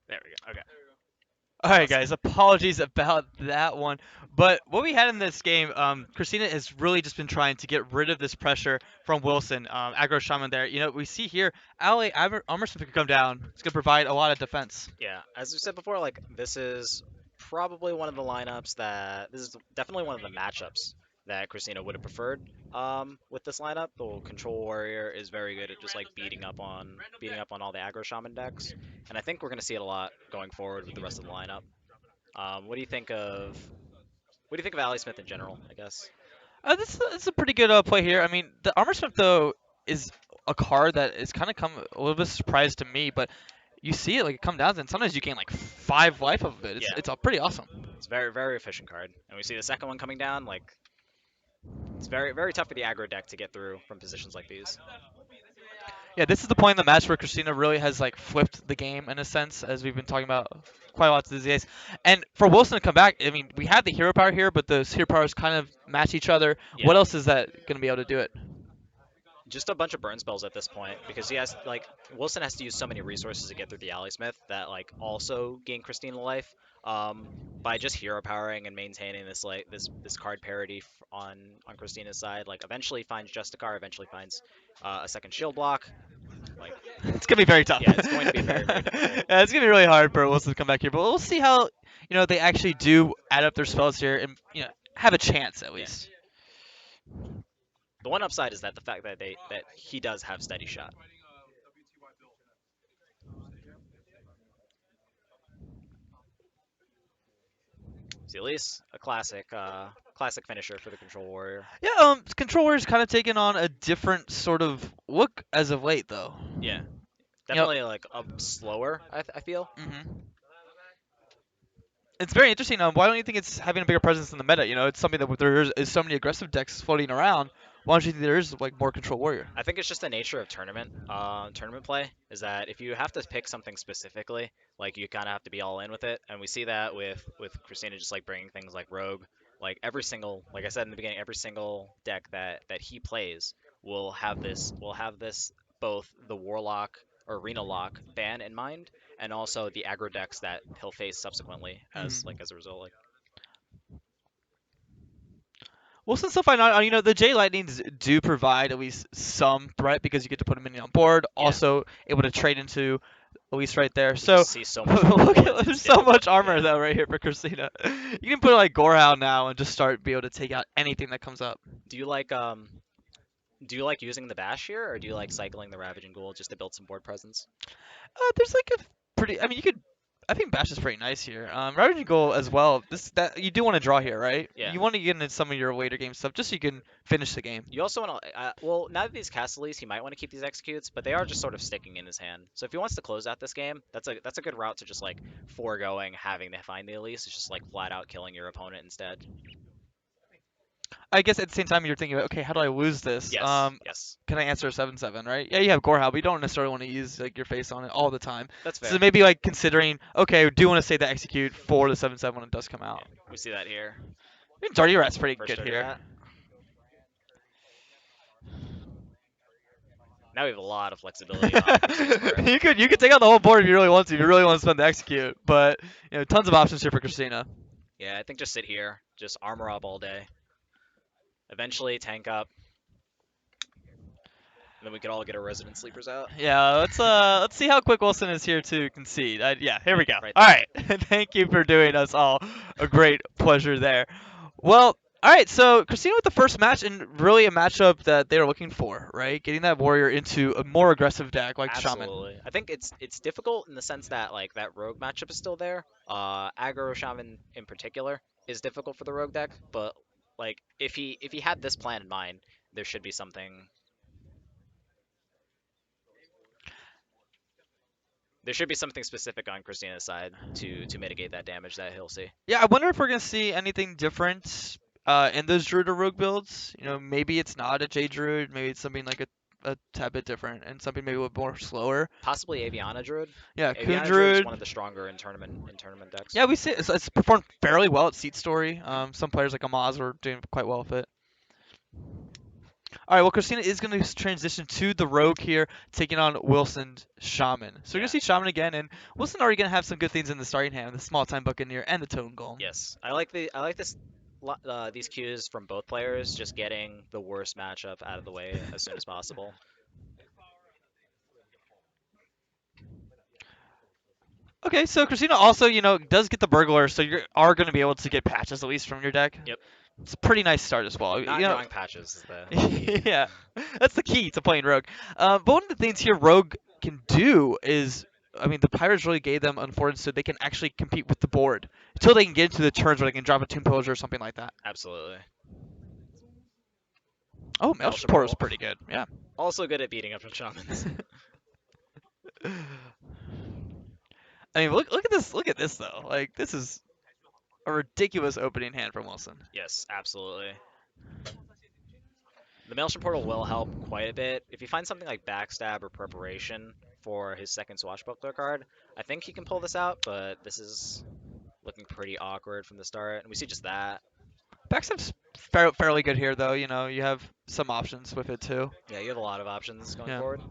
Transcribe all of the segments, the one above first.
There we go. Okay. All right, Awesome. guys. Apologies about that one. But what we had in this game, Christina has really just been trying to get rid of this pressure from Wilson, aggro shaman there. You know, we see here, Ally Armorsmith could come down. It's gonna provide a lot of defense. Yeah, as we said before, like this is probably one of the lineups that this is definitely one of the matchups that Christina would have preferred. With this lineup, the Control Warrior is very good at just like beating up on all the aggro shaman decks, and I think we're gonna see it a lot going forward with the rest of the lineup. What do you think of Ali Smith in general? I guess. This is a pretty good play here. I mean, the Armorsmith though is a card that is kind of come a little bit surprise to me, but you see it like come down, and sometimes you gain like 5 life of it. Yeah, It's pretty awesome. it's a very very efficient card, and we see the second one coming down. Like it's very very tough for the aggro deck to get through from positions like these. Yeah, this is the point in the match where Christina really has like flipped the game in a sense, as we've been talking about quite a lot these days. And for Wilson to come back, I mean, we had the hero power here, but those hero powers kind of match each other. Yeah. What else is that going to be able to do it? Just a bunch of burn spells at this point because he has like Wilson has to use so many resources to get through the Ally Smith that like also gain Christina life by just hero powering and maintaining this like this card parity on Christina's side. Like eventually finds Justicar, eventually finds a second shield block. Like It's going to be very tough. yeah, it's going to be very very difficult. Yeah, it's going to be really hard for Wilson to come back here, but we'll see how they actually do add up their spells here and have a chance at Yeah. least. The one upside is that the fact that he does have steady shot. See, at least a classic finisher for the Control Warrior. Yeah, controller's kind of taken on a different sort of look as of late, though. Yeah, You know, definitely like a slower. I feel. hmm it's very interesting. Why don't you think it's having a bigger presence in the meta? You know, it's something that there is so many aggressive decks floating around. Why don't you think there is like more control warrior? I think it's just the nature of tournament play is that if you have to pick something specifically, like you kind of have to be all in with it, and we see that with Christina just like bringing things like Rogue, like every single, like I said in the beginning, every single deck that he plays will have this both the Warlock or Arena Lock ban in mind, and also the aggro decks that he'll face subsequently as a result. Like Well, since stuff I know, the J Lightnings do provide at least some threat because you get to put a minion on board. yeah, Also, able to trade into at least right there. we just So see so much look removal. at there's It's so difficult. much armor Yeah. though right here for Christina. You can put like Gorehound now and just start be able to take out anything that comes up. Do you like using the bash here, or do you like cycling the Ravaging Ghoul just to build some board presence? There's like a pretty. I mean, you could. I think Bash is pretty nice here. Ravaging Goal as well. This that you do want to draw here, right? Yeah. You want to get into some of your later game stuff just so you can finish the game. You also want to, well, now that these Castleys, he might want to keep these executes, but they are just sort of sticking in his hand. So if he wants to close out this game, that's a good route to just like foregoing having to find the Elise. It's just like flat out killing your opponent instead. I guess at the same time you're thinking, okay, how do I lose this? Yes, yes, Can I answer a 7/7, right? Yeah, you have Gorehound, but you don't necessarily want to use like your face on it all the time. that's So fair. maybe like considering, okay, I do want to save the execute for the 7/7 when it does come Yeah, out. we see that here. Dirty Rat's pretty First good dirty here. rat. Now we have a lot of flexibility on Christina's part. You could take out the whole board if you really want to. If you really want to spend the execute, but tons of options here for Christina. Yeah, I think just sit here, just armor up all day. Eventually tank up, and then we could all get our resident sleepers out. Yeah, let's see how quick Wilson is here to concede. Yeah, here Yeah, we go. right All there. right, thank you for doing us all a great pleasure there. Well, all right, so Christina with the first match and really a matchup that they were looking for, right? Getting that warrior into a more aggressive deck like Shaman. Absolutely. I think it's difficult in the sense that like that rogue matchup is still there. Aggro shaman in particular is difficult for the rogue deck, but like if he had this plan in mind, there should be something there should be something specific on Christina's side to mitigate that damage that he'll see. Yeah, I wonder if we're gonna see anything different in those Druid or Rogue builds. Maybe it's not a J Druid, maybe it's something like a tad bit different and something maybe a little more slower. Possibly Aviana Druid. Yeah, Coon Aviana Druid is Druid. one of the stronger in tournament decks. Yeah, we see it's performed fairly well at Seat Story. Some players like Amaz are doing quite well with it. All right, well, Christina is going to transition to the Rogue here, taking on Wilson's Shaman. So we're going to Yeah. see Shaman again, and Wilson already going to have some good things in the starting hand, the small time Buccaneer and the Tone Golem. Yes, I like these cues from both players, just getting the worst matchup out of the way as soon as possible. Okay, so Christina also, does get the Burglar, so you are going to be able to get patches at least from your deck. Yep. It's a pretty nice start as well. Not drawing patches is the key. Yeah, that's the key to playing Rogue. But one of the things here Rogue can do is, I mean, the Pirates really gave them Unfortunate so they can actually compete with the board until they can get into the turns where they can drop a Tomb Pillager or something like that. Absolutely. Oh, Maelstrom Maelstrom Portal is Portal. pretty good. Yeah. Also good at beating up shamans. I mean, look at this. Look at this though. Like this is a ridiculous opening hand from Wilson. Yes, absolutely. The Maelstrom Portal will help quite a bit. If you find something like Backstab or Preparation for his second Swashbuckler card, I think he can pull this out, but this is looking pretty awkward from the start. And we see just that. Backstab's fairly good here though. You have some options with it too. Yeah, you have a lot of options going Yeah. forward.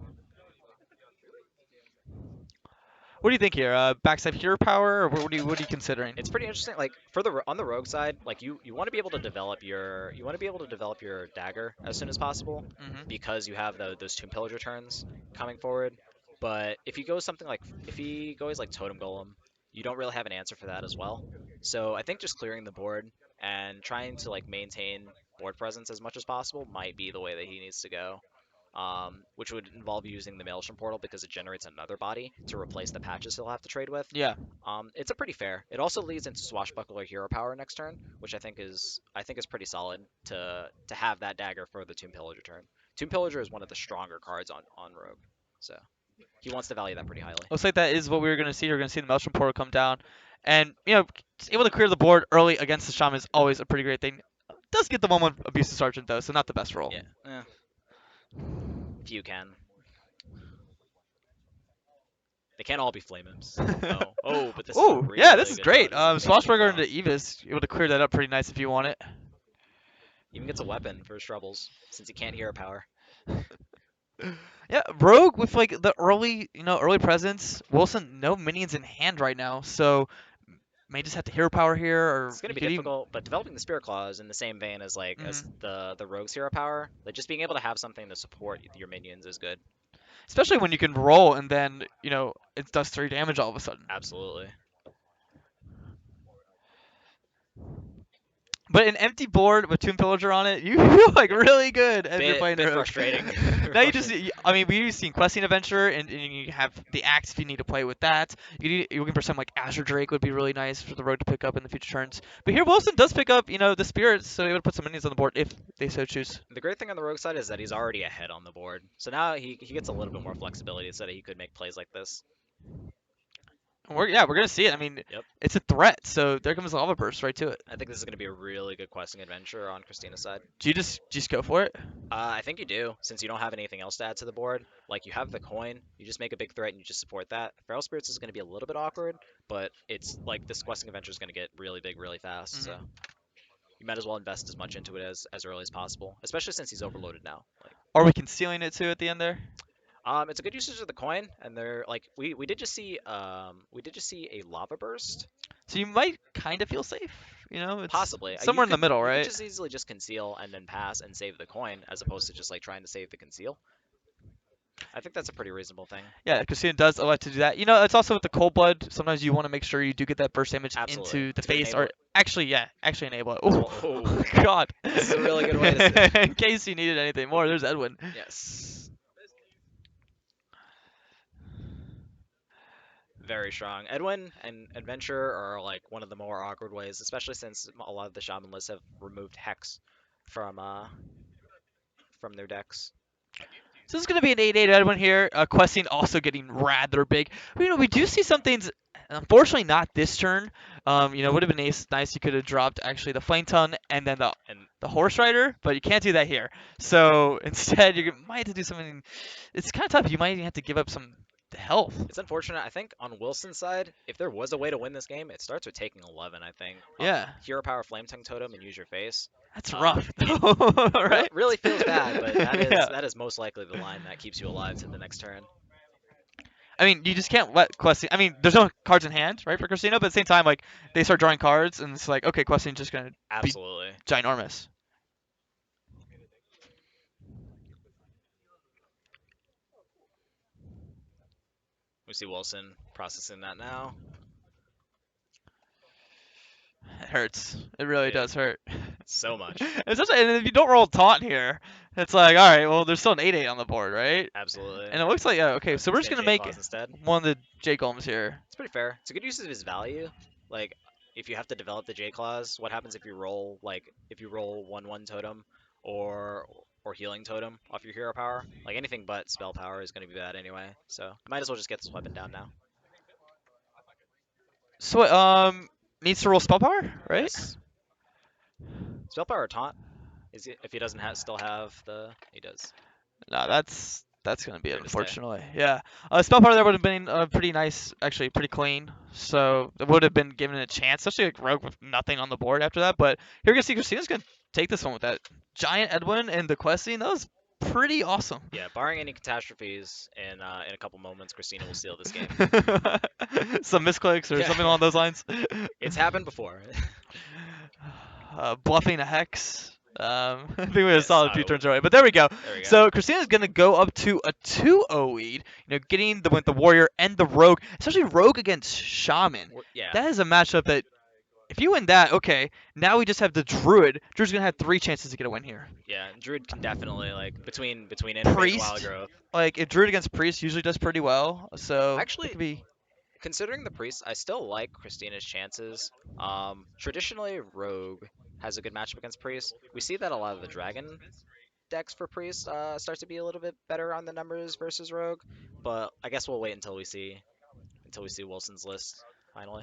What do you think here? Backstab hero power, or what are you considering? It's pretty interesting. Like for the on the rogue side, like you want to be able to develop your dagger as soon as possible Hmm. because you have those Tomb Pillager turns coming forward. But if he goes like Totem Golem, you don't really have an answer for that as well. So I think just clearing the board and trying to like maintain board presence as much as possible might be the way that he needs to go. Which would involve using the Maelstrom Portal because it generates another body to replace the patches he'll have to trade with. Yeah. It's a pretty fair. It also leads into Swashbuckler Hero Power next turn, which I think is pretty solid to have that dagger for the Tomb Pillager turn. Tomb Pillager is one of the stronger cards on Rogue, so he wants to value that pretty highly. Looks like that is what we were going to see. We're going to see the Maelstrom Portal come down. And, able to clear the board early against the Shaman is always a pretty great thing. Does get the 1/1 Abusive Sergeant, though, so not the best roll. Yeah, if you can. They can't all be Flame Imps. Oh, but this is a Oh, yeah, this really is good great. draw. This is an amazing Swashbuckler draw. into Evis, able to clear that up pretty nice if you want it. Even gets a weapon for his troubles since he can't hero power. Yeah, Rogue with like the early presence. Wilson, no minions in hand right now, so may just have to hero power here, or It's gonna you be could even. difficult, but developing the Spirit Claw is in the same vein as as Mhm. the Rogue's hero power. Like just being able to have something to support your minions is good. Especially when you can roll and then it does 3 damage all of a sudden. Absolutely. But an empty board with Tomb Pillager on it, you feel like really good as you're playing Bit Rogue. frustrating. Now you just, I mean, we've seen Questing Adventure, and you have the Axe if you need to play with that. You're looking for something like Azure Drake would be really nice for the Rogue to pick up in the future turns. But here Wilson does pick up, the Spirits, so he would put some minions on the board if they so choose. The great thing on the Rogue side is that he's already ahead on the board, so now he gets a little bit more flexibility so that he could make plays like this. And we're gonna see it. I mean, Yep. it's a threat, so there comes Lava Burst right to it. I think this is gonna be a really good questing adventure on Christina's side. Do you just go for it? I think you do, since you don't have anything else to add to the board. Like, you have the coin, you just make a big threat and you just support that. Feral Spirits is going to be a little bit awkward, but it's like this questing adventure is going to get really big really fast, so you might as well invest as much into it as early as possible, especially since he's overloaded now. Like, Are we concealing it too at the end there? it's a good usage of the coin, and they're like we did just see a lava burst. So you might kind of feel safe. It's Possibly. somewhere in the middle, You could right? just easily just conceal and then pass and save the coin, as opposed to just like trying to save the conceal. I think that's a pretty reasonable thing. Yeah, Christina does elect to do that. It's also with the cold blood. Sometimes you want to make sure you do get that burst damage Absolutely. into the It's gonna face, enable or it. actually enable it. As Oh, well. Oh, God. this is a really good way to In case you needed anything more, there's Edwin. yes. Very strong. Edwin and Adventure are like one of the more awkward ways, especially since a lot of the shaman lists have removed Hex from their decks. So this is going to be an 8/8 Edwin here. Questing also getting rather big. But, we do see some things. Unfortunately, not this turn. Would have been nice. You could have dropped actually the Flame Tongue and then And the Horse Rider, but you can't do that here. So instead, you might have to do something. It's kind of tough. You might even have to give up some the health. It's unfortunate. I think on Wilson's side, if there was a way to win this game, it starts with taking 11. I think Yeah, hero power flame tongue totem and use your face. that's rough, It right? really feels bad, but Yeah. that is most likely the line that keeps you alive to the next turn. I mean, you just can't let Questing. I mean, there's no cards in hand, right, for Christina, but at the same time, like, they start drawing cards, and it's like, okay, Questing's just gonna be Absolutely. ginormous. We see Wilson processing that now. It hurts. It really It does hurt. so much. Especially, and if you don't roll taunt here, it's like, all right, well, there's still an 8/8 on the board, right? Absolutely. And it looks like, yeah, okay, so we're He's just gonna gonna J make claws instead. one of the J golems here. It's pretty fair. It's a good use of his value. Like, if you have to develop the J claws, what happens if you roll one totem or healing totem off your hero power? Like anything but spell power is gonna be bad anyway. So I might as well just get this weapon down now. So, needs to roll spell power, right? Yes. Spell power or taunt? If he doesn't still have the he does. No, that's gonna be it, You're gonna stay. unfortunately. Yeah, spell power there would have been pretty nice, actually, pretty clean. So it would have been given a chance, especially like Rogue with nothing on the board after that. But here we can see Christina's gonna take this one with that giant Edwin and the questing. That was pretty awesome. Yeah, barring any catastrophes in a couple moments, Christina will steal this game. Some misclicks or Yeah, something yeah. along those lines. It's happened before. Bluffing a hex. I think we have a Yes. solid few turns away, but there we go. There we go. So Christina's gonna go up to a 2-0 lead. Getting with the warrior and the rogue, especially rogue against shaman. Yeah. That is a matchup that if you win that, okay, now we just have the druid. Druid's gonna have 3 chances to get a win here. Yeah, Druid can definitely like between intermage and wild Priest, growth. like if druid against priest usually does pretty well, so it Actually, could be. considering the priest, I still like Christina's chances. Traditionally, Rogue has a good matchup against priest. We see that a lot of the dragon decks for priest start to be a little bit better on the numbers versus Rogue, but I guess we'll wait until we see Wilson's list finally.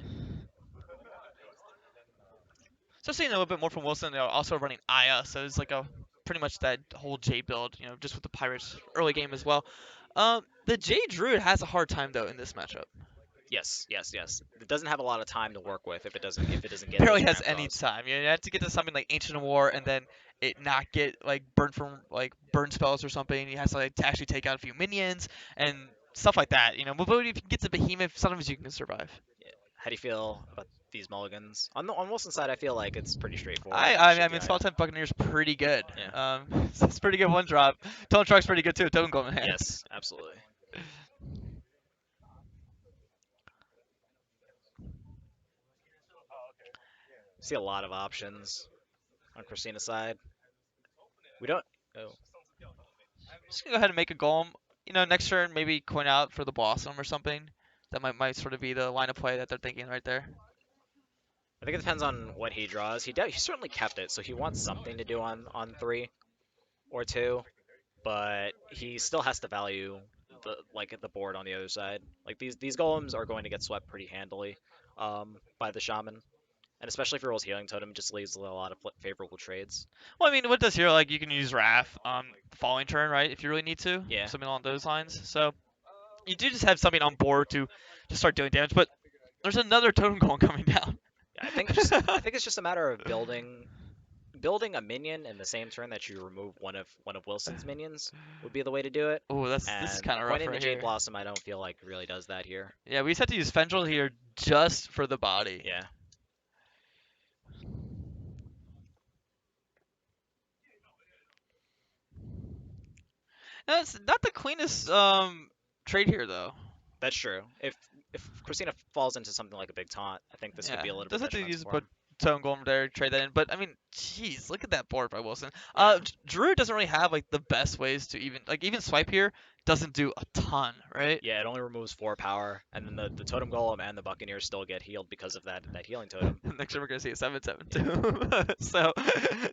So seeing a little bit more from Wilson, they're also running Aya, so it's like a pretty much that whole J build, just with the Pirates early game as well. The J Druid has a hard time though in this matchup. Yes, yes, yes. It doesn't have a lot of time to work with if it doesn't get Barely those has ramp any draws. time. You have to get to something like Ancient War and then it not get like burned from like burn spells or something. He has to actually take out a few minions and stuff like that. But if you can get to Behemoth, sometimes you can survive. Yeah. How do you feel about these mulligans? On Wilson's side, I feel like it's pretty straightforward. I Just I, ship I the mean, Aya. Small Time Buccaneer's pretty good. Yeah. It's pretty good one drop. Tone Truck's pretty good too. Token Golem in hand. Yes, absolutely. See a lot of options on Christina's side. We don't. Oh, Just gonna go ahead and make a golem. Next turn maybe coin out for the blossom or something. That might sort of be the line of play that they're thinking right there. I think it depends on what he draws. He certainly kept it, so he wants something to do on 3 or 2, but he still has to value the board on the other side. Like these golems are going to get swept pretty handily by the shaman, and especially if he rolls healing totem, it just leaves a lot of favorable trades. Well, I mean, what does here like you can use Wrath on the following turn, right? If you really need to, Yeah, something along those lines. So you do just have something on board to start doing damage. But there's another totem golem coming down. I think it's just a matter of building a minion in the same turn that you remove one of Wilson's minions would be the way to do it. Oh, this is And kind of rough pointing the right Jade here. Blossom, I don't feel like really does that here. Yeah, we just have to use Fendril here just for the body. Yeah, No, it's not the cleanest trade here though. that's true. If Christina falls into something like a big taunt, I think this could Yeah, be a little bit does have to detrimental use for put him. Tone Golem there, trade that in. But I mean, jeez, look at that board by Wilson. Yeah, Drew doesn't really have like the best ways to even swipe here doesn't do a ton, right? yeah, it only removes 4 power, and then the Totem Golem and the Buccaneers still get healed because of that healing totem. Next year we're gonna see a 7/7 Yeah, too. So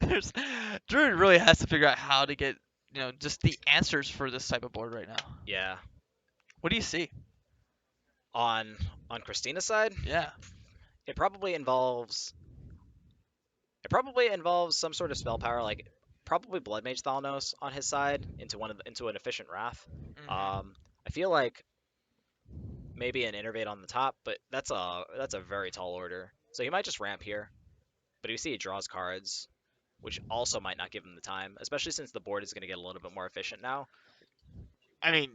there's Drew really has to figure out how to get just the answers for this type of board right now. yeah. What do you see? On on Christina's side, Yeah. it probably involves It probably involves some sort of spell power, like probably Blood Mage Thalnos on his side into an efficient Wrath. Hmm. I feel like maybe an innervate on the top, but that's a very tall order. So he might just ramp here, but you see he draws cards, which also might not give him the time, especially since the board is going to get a little bit more efficient now. I mean,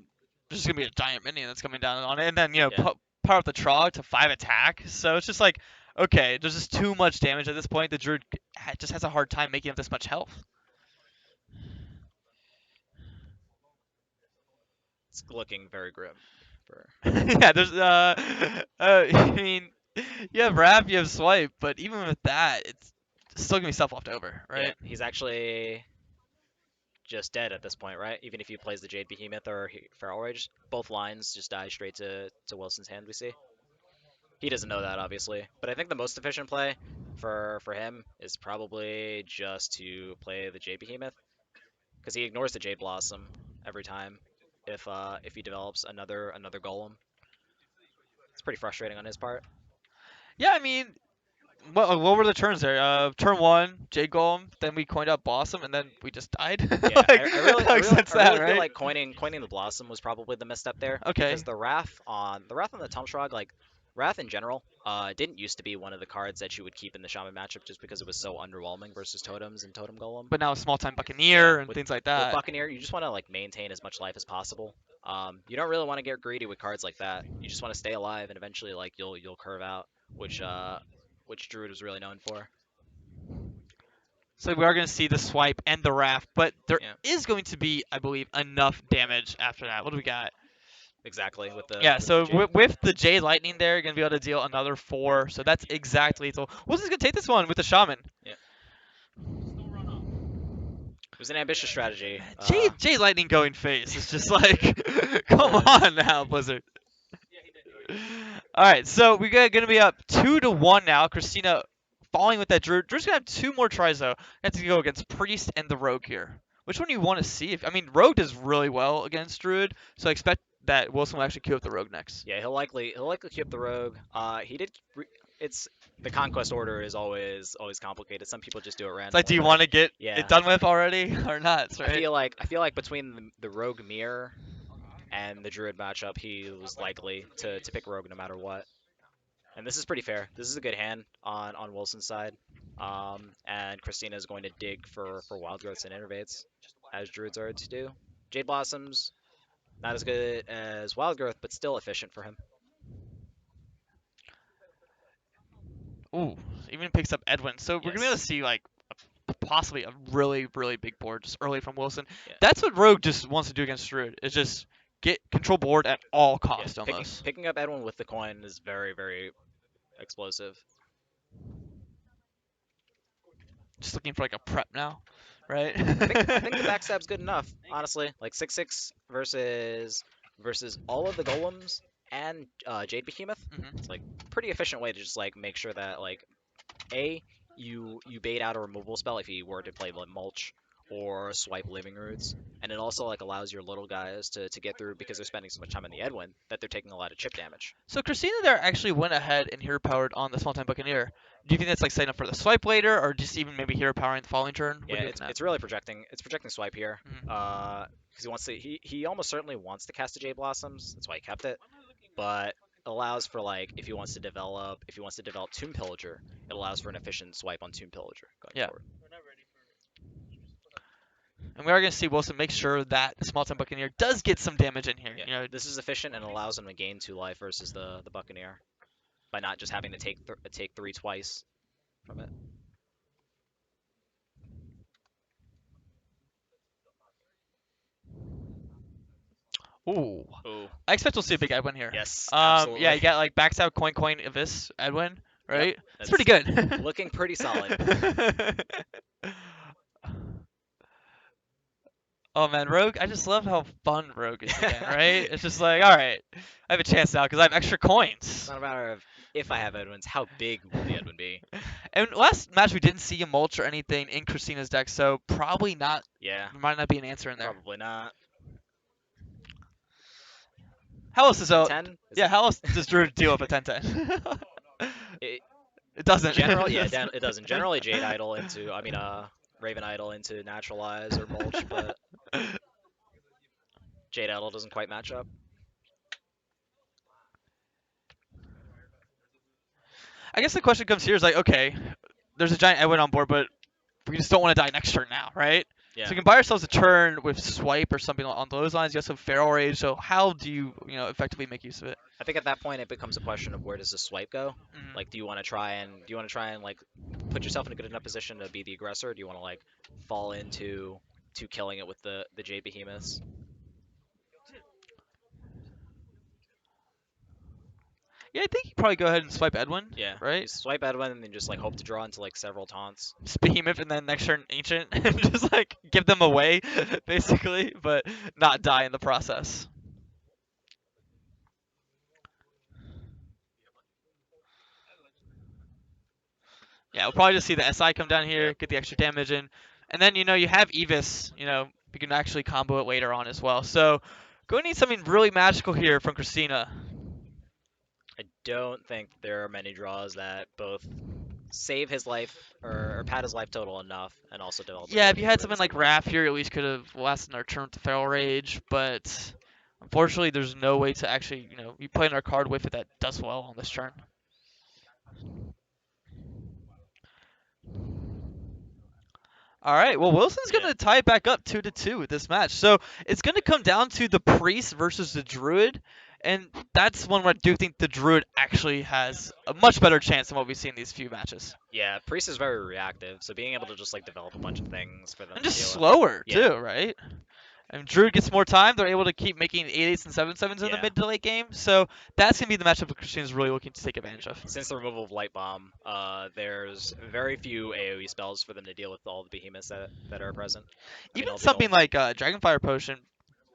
there's just gonna be a giant minion that's coming down on it, and then Yeah, power up the Trog to 5 attack. So it's just like, okay, there's just too much damage at this point. The Druid just has a hard time making up this much health. it's looking very grim for. Yeah, there's I mean, you have Wrap, you have Swipe, but even with that, it's still gonna be stuff left over, Yeah, right? he's actually just dead at this point, right? Even if he plays the Jade Behemoth or Feral Rage, both lines just die straight to Wilson's hand. We see. He doesn't know that, obviously, but I think the most efficient play for him is probably just to play the Jade Behemoth because he ignores the Jade Blossom every time. If he develops another golem, it's pretty frustrating on his part. Yeah, I mean, what were the turns there? Turn one, Jade Golem, then we coined up Blossom, and then we just died. Yeah, Like, how makes sense I that, really feel right? like coining the Blossom was probably the misstep there because Okay, the Wrath on the Tumstrog, like Wrath in general, didn't used to be one of the cards that you would keep in the Shaman matchup just because it was so underwhelming versus Totems and Totem Golem. but now Small Time Yeah, Buccaneer and things like with that. Buccaneer, you just want to like maintain as much life as possible. You don't really want to get greedy with cards like that. You just want to stay alive, and eventually, like you'll curve out, which Druid was really known for. So we are going to see the swipe and the raft, but there Yeah, is going to be, I believe, enough damage after that. What do we got? exactly Yeah, with the so Jade. with the Jade Lightning there, you're going to be able to deal another 4. So that's exactly lethal. Wilson's going to take this one with the Shaman. Yeah, it was an ambitious strategy. Jade Lightning going face. It's just like, It come was. on now, Blizzard. All right, so we're going to be up 2-1 now. Christina falling with that Druid. Druid's going to have 2 more tries, though. Have to go against Priest and the Rogue here. Which one do you want to see? I mean, Rogue does really well against Druid, so I expect that Wilson will actually queue up the Rogue next. Yeah, he'll likely keep the Rogue. He did. It's the Conquest order is always complicated. Some people just do it It's like, do randomly, you right? want to get it Yeah, done with already or not, I right? feel like I feel like between the Rogue Mirror and the Druid matchup, he was likely to pick Rogue no matter what. And this is pretty fair. This is a good hand on Wilson's side. And Christina is going to dig for Wild Growths and Innervates, as Druids are to do. Jade Blossoms, not as good as Wild Growth, but still efficient for him. Ooh, even picks up Edwin. So we're gonna be able to Yes. see like possibly a really really big board just early from Wilson. Yeah. That's what Rogue just wants to do against Druid. Is just get control board at all Yeah. cost Picking almost. picking up Edwin with the coin is very explosive. Just looking for like a prep now, right? I think the backstab's good enough, honestly. Like 6/6 versus all of the golems and Jade Behemoth. It's Mhm. like pretty efficient way to just like make sure that like A, you bait out a removal spell if you were to play like mulch or swipe living roots, and it also like allows your little guys to get through because they're spending so much time on the Edwin that they're taking a lot of chip damage. So Christina there actually went ahead and hero powered on the small time Buccaneer. Do you think that's like setting up for the swipe later, or just even maybe hero powering the following turn? What Yeah, are you it's looking at? it's really projecting swipe here. Mhm. Because he wants to he almost certainly wants to cast a Jade Blossoms. That's why he kept it. But allows for like if he wants to develop Tomb Pillager, it allows for an efficient swipe on Tomb Pillager going Yeah. forward. And we are going to see Wilson make sure that the small time Buccaneer does get some damage in here. Yeah, You know, this is efficient and allows him to gain 2 life versus the Buccaneer by not just having to take 3 twice from it. ooh. Ooh, I expect we'll see a big Edwin here. yes, Yeah, absolutely. you got like backstab, coin, Abyss, Edwin, Yep, right? It's pretty that's good. looking pretty solid. Oh man, Rogue, I just love how fun Rogue is again, right? It's just like, all right, I have a chance now because I have extra It's coins. not a matter of if I have Edwins, how big will the Edwin be? And last match we didn't see a mulch or anything in Christina's deck, so probably not. Yeah, There might not be an answer in there. probably not. How else is Ten out? ten? Is Yeah, it? how else does Drew deal with a 10-10? It It doesn't. general, It yeah, doesn't. it doesn't. Generally, Jade Idol into, I mean, Raven Idol into Naturalize or Mulch, but Jade Idol doesn't quite match up. I guess the question comes here is like, okay, there's a giant Edwin on board, but we just don't want to die next turn now, right? So Yeah. we can buy ourselves a turn with swipe or something on those lines. You also have feral rage. So how do you, effectively make use of it? I think at that point it becomes a question of where does the swipe go? Like, Hmm. do you want to try and like put yourself in a good enough position to be the aggressor? Do you want to like fall into to killing it with the Jade Behemoths? Yeah, I think you probably go ahead and swipe Edwin, Yeah, you right? swipe Edwin and then just like hope to draw into like several taunts. Just behemoth and then next turn ancient, and just like give them away, basically, but not die in the process. Yeah, we'll probably just see the SI come down here, Yep. get the extra damage in, and then you have Evis. You can actually combo it later on as well. So, going to need something really magical here from Christina. I don't think there are many draws that both save his life or pad his life total enough and also develop a Yeah, if Jade you had Behemoth at the something same like time. Raph here, at least could have lasted our turn with the Feral Rage, but unfortunately, there's no way to actually, you play our card with it that does well on this turn. All right. Well, Wilson's going Yeah. to tie it back up 2-2 with this match. So it's going to come down to the priest versus the druid, and that's one where I do think the druid actually has a much better chance than what we've seen in these few matches, Yeah, Priest is very reactive, so being able to just like develop a bunch of things for them and to just deal with. slower Yeah, too, right? And druid gets more time. They're able to keep making 8/8s and 7/7s in the yeah. mid to late game. So that's going to be the matchup that Christine's really looking to take advantage of. Since the removal of Light Bomb, there's very few AoE spells for them to deal with all the behemoths that are present. I mean, Even all the something golem. like Dragonfire Potion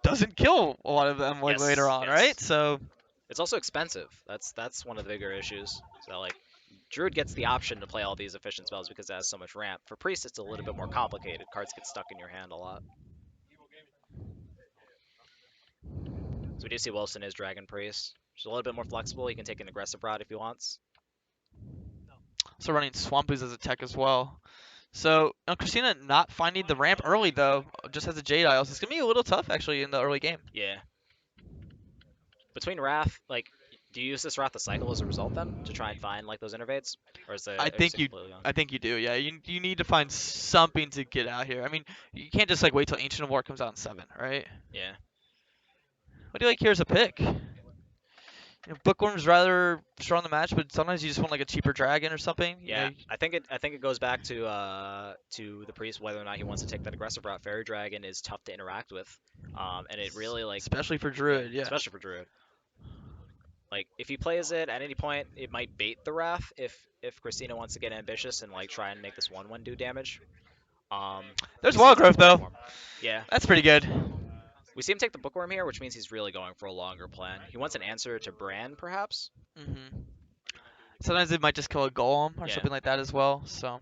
doesn't kill a lot of them like later Yes, on, right? yes. So It's also expensive. That's one of the bigger issues. So like, Druid gets the option to play all these efficient spells because it has so much ramp. For Priest, it's a little bit more complicated. Cards get stuck in your hand a lot. So we do see Wilson is Dragon Priest. She's a little bit more flexible. He can take an aggressive route if he wants. also running Swampoos as a tech as well. So Christina not finding the ramp early though, just has a Jade Isle. So it's gonna be a little tough actually in the early game. Yeah. Between Wrath, like, do you use this Wrath to cycle as a result then to try and find like those innervates, or I is think it you, completely gone? I think you do. Yeah, you need to find something to get out here. I mean, you can't just like wait till Ancient of War comes out in 7, right? Yeah. What do you like here as a pick? Bookworm's rather strong the match, but sometimes you just want like a cheaper dragon or something. Yeah, I think it goes back to the priest whether or not he wants to take that aggressive route. Fairy Dragon is tough to interact with, and it really like Especially for yeah, Druid. Yeah. especially for Druid. Like if he plays it at any point, it might bait the Wrath if Christina wants to get ambitious and like try and make this 1/1 do damage. Um, There's we see Wild him take Growth the though. Bookworm. Yeah, That's pretty good. we see him take the Bookworm here, which means he's really going for a longer plan. He wants an answer to Bran, perhaps. Hmm. Sometimes it might just kill a golem or Yeah. something like that as well. So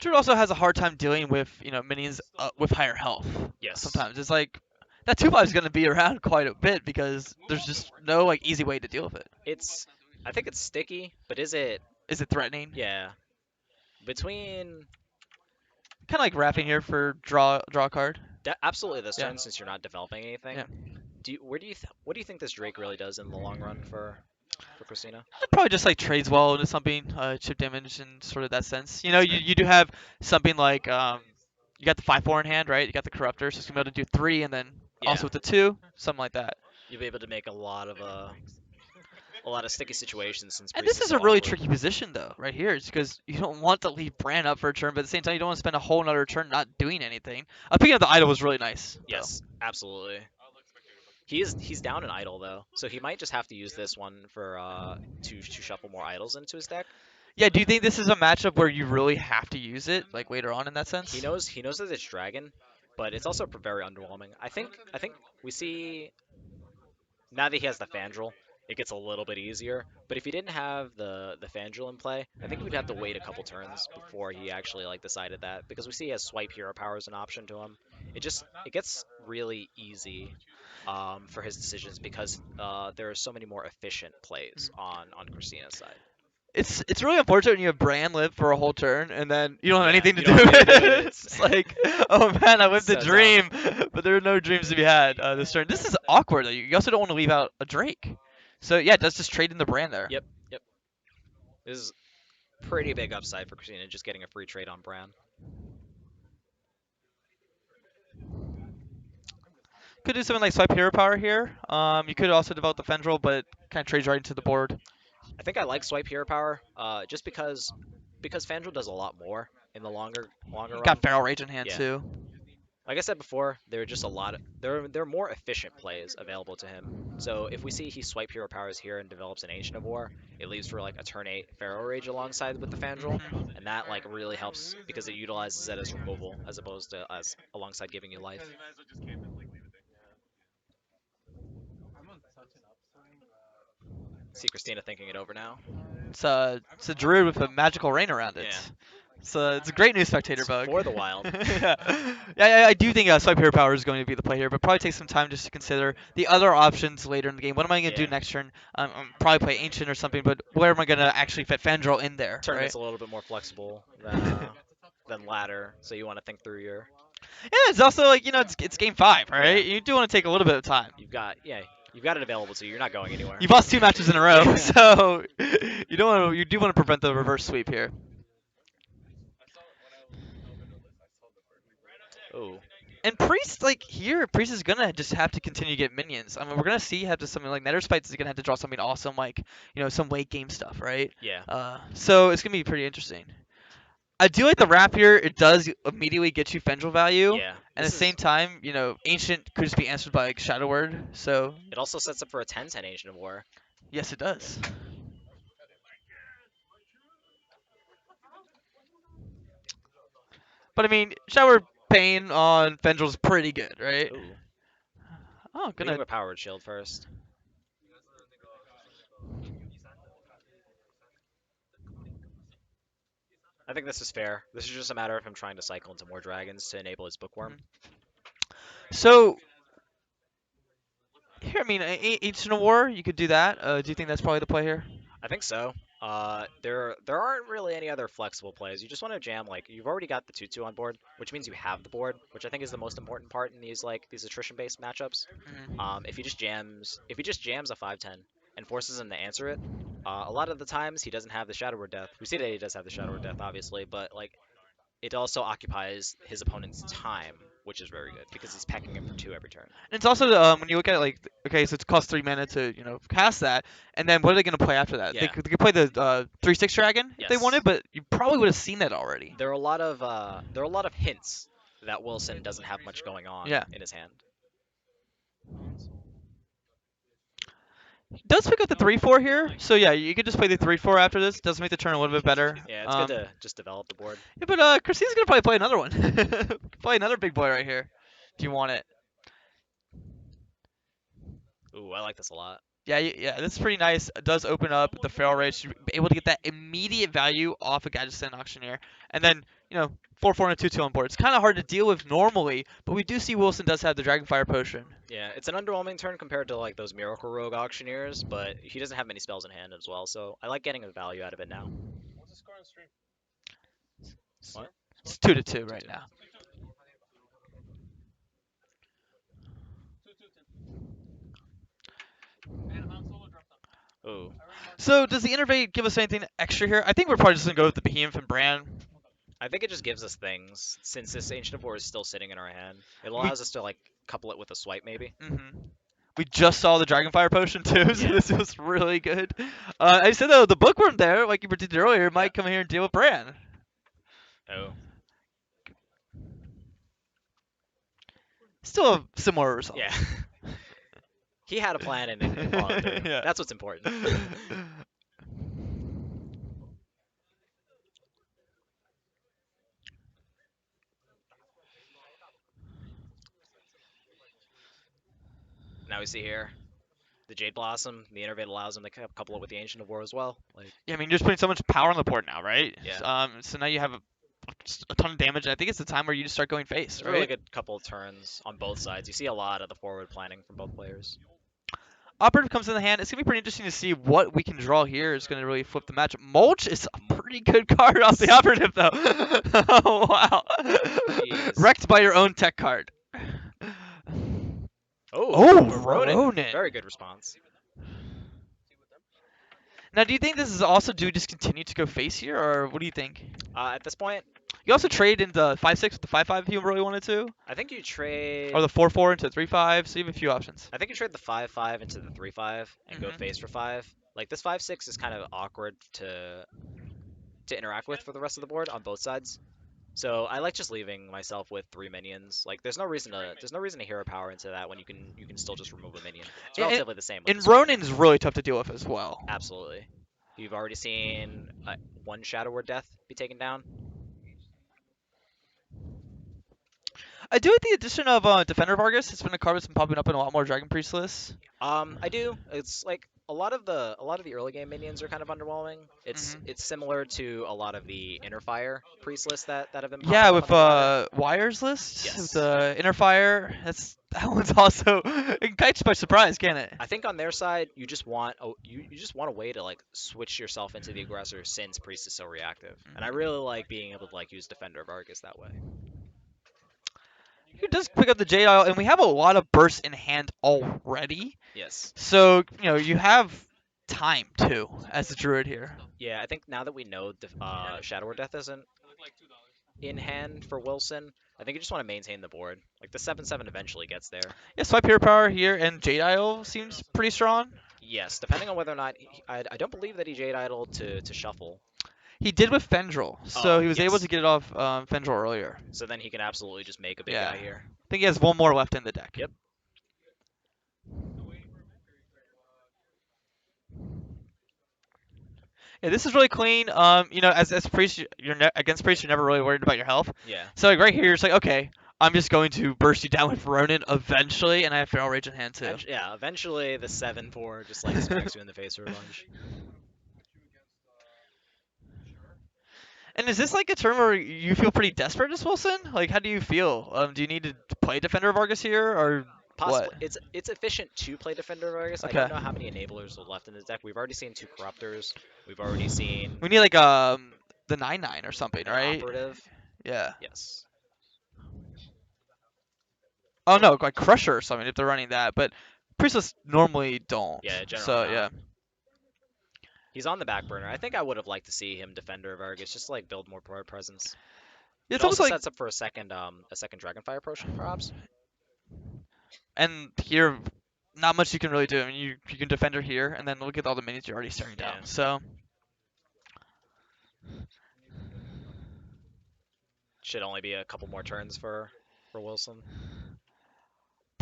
Druid also has a hard time dealing with minions with higher health. Yes. Sometimes it's like that 2/5 is going to be around quite a bit because there's just no like easy way to deal with it. It's. I think it's sticky, but is it? Is it threatening? Yeah. Between Kind of like wrapping here for draw card. absolutely this Yeah. turn, since you're not developing Yeah. anything. What do you think this Drake really does in the long run for Christina? It probably just like trades well into something, chip damage in sort of that sense. Okay. You do have something like you got the 5/4 in hand, right? You got the corruptor, so it's gonna be able to do 3, and then Yeah, also with the 2, something like that. you'll be able to make a lot of sticky situations since And Priest this is is so a really awkward. tricky position though, right here. It's because you don't want to leave Bran up for a turn, but at the same time you don't want to spend a whole another turn not doing anything. Picking up the idol was really nice, though. Yes, absolutely. He's down an idol though, so he might just have to use this one for to shuffle more idols into his deck. Yeah, do you think this is a matchup where you really have to use it, like later on in that He sense? knows he knows that it's dragon, but it's also very underwhelming. I think we see now that he has the Fandral, it gets a little bit easier. But if he didn't have the Fandral in play, I think we'd have to wait a couple turns before he actually like decided that because we see he has swipe hero power as an option to him. It gets really easy for his decisions because there are so many more efficient plays on Christina's side. it's really unfortunate when you have Bran live for a whole turn and then you don't have Yeah, anything to you do don't have with anything to do with it. it. It's like, oh man, I lived a So tough. dream, but there are no dreams to be had this turn. This is awkward though. You also don't want to leave out a Drake. So yeah, it does just trade in the Bran there. Yep, yep. This is pretty big upside for Christina, just getting a free trade on Bran. Could do something like swipe hero power here. You could also develop the Fendril, but kind of trades right into the board. I think I like Swipe Hero Power, just because Fandral does a lot more in the longer You run. got Feral Rage in hand Yeah. too. Like I said before, there are just a lot. There are more efficient plays available to him. So if we see he swipe hero powers here and develops an Ancient of War, it leaves for like a turn 8 Pharaoh Rage alongside with the Fandral, Mhm. and that like really helps because it utilizes it as removal as opposed to as alongside giving you life. See Christina thinking it over now. It's a druid with a magical rain around it. Yeah, It's a great new spectator it's bug. for the wild. Yeah, yeah, I do think swipe hero power is going to be the play here, but probably take some time just to consider the other options later in the game. What am I going to do Yeah, next turn? Probably play ancient or something, but where am I going to actually fit Fandral in there, right? tournament's a little bit more flexible than ladder, so you want to think through your. Yeah, it's also like it's game 5, Yeah, right? You do want to take a little bit of time. you've got it available to you. You're not going anywhere. You've lost 2 matches in a row, Yeah. so you do want to prevent the reverse sweep here. Oh, And Priest, like here, Priest is gonna just have to continue to get minions. I mean, we're gonna see have to something like Netherspite is gonna have to draw something awesome, like some late game stuff, right? yeah. So it's gonna be pretty interesting. I do like the wrap here. It does immediately get you Fendril value, Yeah. and at This the is. same time, Ancient could just be answered by like Shadow Word. So It also sets up for a 10/10 Ancient of War. yes, it does. But I mean, Shower Pain on Fendril's pretty good, right? Ooh. Oh, Leading gonna. with Powered Shield first. I think this is fair. This is just a matter of him trying to cycle into more dragons to enable his Bookworm. Mhm. So here, I mean, Ancient War, you could do that. Do you think that's probably the play here? I think so. There aren't really any other flexible plays. You just want to jam like you've already got the 2/2 on board, which means you have the board, which I think is the most important part in these attrition based matchups. Mhm. If he just jams a 5/10 and forces him to answer it, a lot of the times he doesn't have the Shadow Word Death. We see that he does have the Shadow Word Death, obviously, but like it also occupies his opponent's time, which is very good because he's pecking him for 2 every turn. And it's also when you look at it, like, okay, so it costs 3 mana to cast that, and then what are they gonna play after that? Yeah. They could play the 3/6 dragon if they Yes. wanted, but you probably would have seen that already. There are a lot of hints that Wilson doesn't have much going on Yeah, in his hand. he does pick up the 3/4 here, so yeah, you could just play the 3/4 after this. Does make the turn a little bit better. Yeah, it's good to just develop the board. Yeah, but Christina's gonna probably play another one. Play another big boy right here if you want it. Ooh, I like this a lot. Yeah, yeah, this is pretty nice. It does open up the Feral Rage to be able to get that immediate value off a Gadgetzan Auctioneer. And then, 4/4 and a 2/2 on board. It's kind of hard to deal with normally, but we do see Wilson does have the Dragonfire Potion. Yeah, it's an underwhelming turn compared to like those Miracle Rogue auctioneers, but he doesn't have many spells in hand as well, so I like getting the value out of it now. What? It's 2-2 Two right two. now. Ooh, So does the Innervate give us anything extra here? I think we're probably just going to go with the Behemoth and Bran. I think it just gives us things since this Ancient of War is still sitting in our hand. It We, allows us to like couple it with a swipe maybe. mhm. We just saw the Dragonfire Potion too, so Yeah. this was really good. I said though, the Bookworm there, like you predicted earlier, Yeah. might come here and deal with Bran. Oh. Still a similar result. Yeah. He had a plan and followed through. Yeah. That's what's important. Now we see here the Jade Blossom. The Innervate allows him to couple it with the Ancient of War as well. Like, Yeah, I mean, you're just putting so much power on the board now, right? yeah, So now you have just a ton of damage. I think it's the time where you just start going face, it's a really right? good couple of turns on both sides. You see a lot of the forward planning from both players. Operative comes in the hand. It's gonna be pretty interesting to see what we can draw here. It's gonna really flip the match. Mulch is a pretty good card off the operative though. Oh wow. Jeez. Wrecked by your own tech card. Oh, Oh, Ronin. Ronin. Very good response. Now, do you think this is also do we just continue to go face here, or what do you think? At this point, You also trade into 5-6 with the 5-5 if you really wanted to, I think you trade. or the 4-4 into 3-5. So you have a few options. I think you trade the 5-5 into the 3-5 and go face Hmm. for 5. Like this 5-6 is kind of awkward to interact with for the rest of the board on both sides. So I like just leaving myself with 3 minions. Like there's no reason to hero power into that when you can still just remove a minion. It's And, relatively the same with the and sweetener. Ronin's really tough to deal with as well. Absolutely. You've already seen one Shadow Word Death be taken down. I do with the addition of Defender Vargas. It's been a card that's been popping up in a lot more Dragon Priest lists. I do. It's like a lot of the early game minions are kind of underwhelming. It's Hmm. it's similar to a lot of the Inner Fire priest lists that have been Yeah, popping up on with the ladder. Wires list, with Yes. the Inner Fire. That one's also it can catch you by surprise, can it? I think on their side, you just want a way to like switch yourself into the aggressor since priest is so reactive, and I Mhm. really like being able to like use defender of Argus that way. He does pick up the Jade Isle, and we have a lot of bursts in hand already. Yes. So, you have time too as a druid here. Yeah, I think now that we know Shadow or Death isn't in hand for Wilson, I think you just want to maintain the board. Like the 7/7 eventually gets there. Yeah, swipe hero power here, and Jade Isle seems pretty strong. Yes, depending on whether or not I don't believe that he Jade Idol to shuffle. He did with Fendril, so Oh he was able to yes, get it off Fendril earlier. so then he can absolutely just make a big Yeah. guy here. I think he has one more left in the deck. Yep. Yeah, this is really clean. As priest, against priest, you're never really worried about your health. Yeah. So like right here, it's like okay, I'm just going to burst you down with Ronin eventually, and I have Feral Rage in hand too. Yeah. Eventually, the 7/4 just like smacks you in the face for a bunch. And is this like a turn where you feel pretty desperate as Wilson? Like, how do you feel? Do you need to play Defender of Vargas here, or what? Possibly, it's efficient to play Defender of Argus. I Okay. don't know how many enablers are left in the deck. We've already seen 2 Corruptors. We've already seen We need like the 9/9 or something, an right? Operative. Yeah. Yes. Oh no, like Crusher or something if they're running that, but Priestless normally don't. Yeah, generally So not. yeah. He's on the back burner. I think I would have liked to see him Defender of Argus, just to like build more board presence. It It's almost also like sets up for a second Dragonfire potion, perhaps. and here not much you can really do. I mean you can Defender here and then look at all the minions you're already staring down. Yeah. So Should only be a couple more turns for Wilson.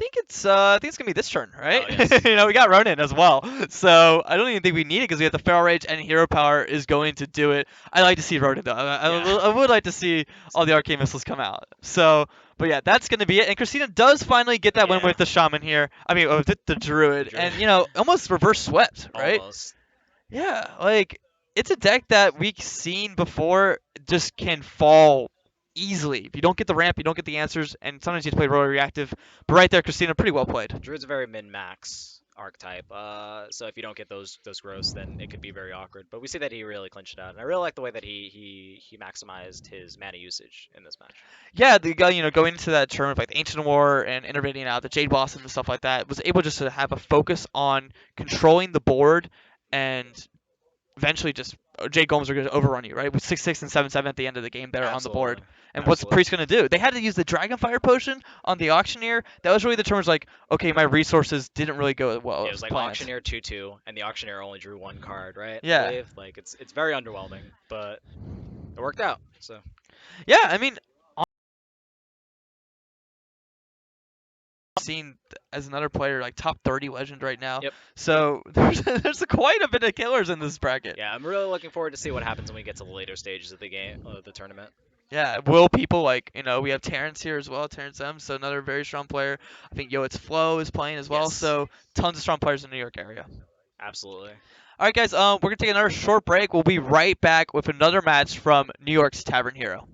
I think it's gonna be this turn, right? Oh yes. We got Ronin as well, so I don't even think we need it because we have the Feral Rage and Hero Power is going to do it. I like to see Ronin though. Yeah. I would like to see all the Arcane Missiles come out. So, but yeah, that's gonna be it. And Christina does finally get that win Yeah. with the Shaman here. I mean, with the The Druid, Druid. and almost reverse swept, right? Almost. Yeah, like it's a deck that we've seen before just can fall easily. If you don't get the ramp, you don't get the answers, and sometimes you have to play really reactive. But right there, Christina, pretty well played. Druid's a very min-max archetype, so if you don't get those growths, then it could be very awkward. But we see that he really clinched it out, and I really like the way that he maximized his mana usage in this match. Yeah, the guy, going into that turn with like the Ancient War and intervening out the Jade Blossom and stuff like that, was able just to have a focus on controlling the board and eventually just Jade Golems are going to overrun you, right? With 6/6 and 7/7 at the end of the game better on the board. Absolutely, And what's the absolutely. priest going to do? They had to use the Dragonfire Potion on the Auctioneer. That was really the turn was like, okay, my resources didn't really go well Yeah, it as was like planned. Auctioneer 2/2, and the Auctioneer only drew 1 card, right? I Yeah. believe. Like it's very underwhelming, but it worked out. So Yeah, I mean, seen as another player like top 30 legend right now. yep. So there's quite a bit of killers in this bracket. Yeah, I'm really looking forward to see what happens when we get to the later stages of the game, the tournament. Yeah, will people we have Terrence here as well, Terrence M, so another very strong player. I think Yoet's Flow is playing as well, Yes, so tons of strong players in the New York area. absolutely. All right, guys, we're gonna take another short break. We'll be right back with another match from New York's Tavern Hero.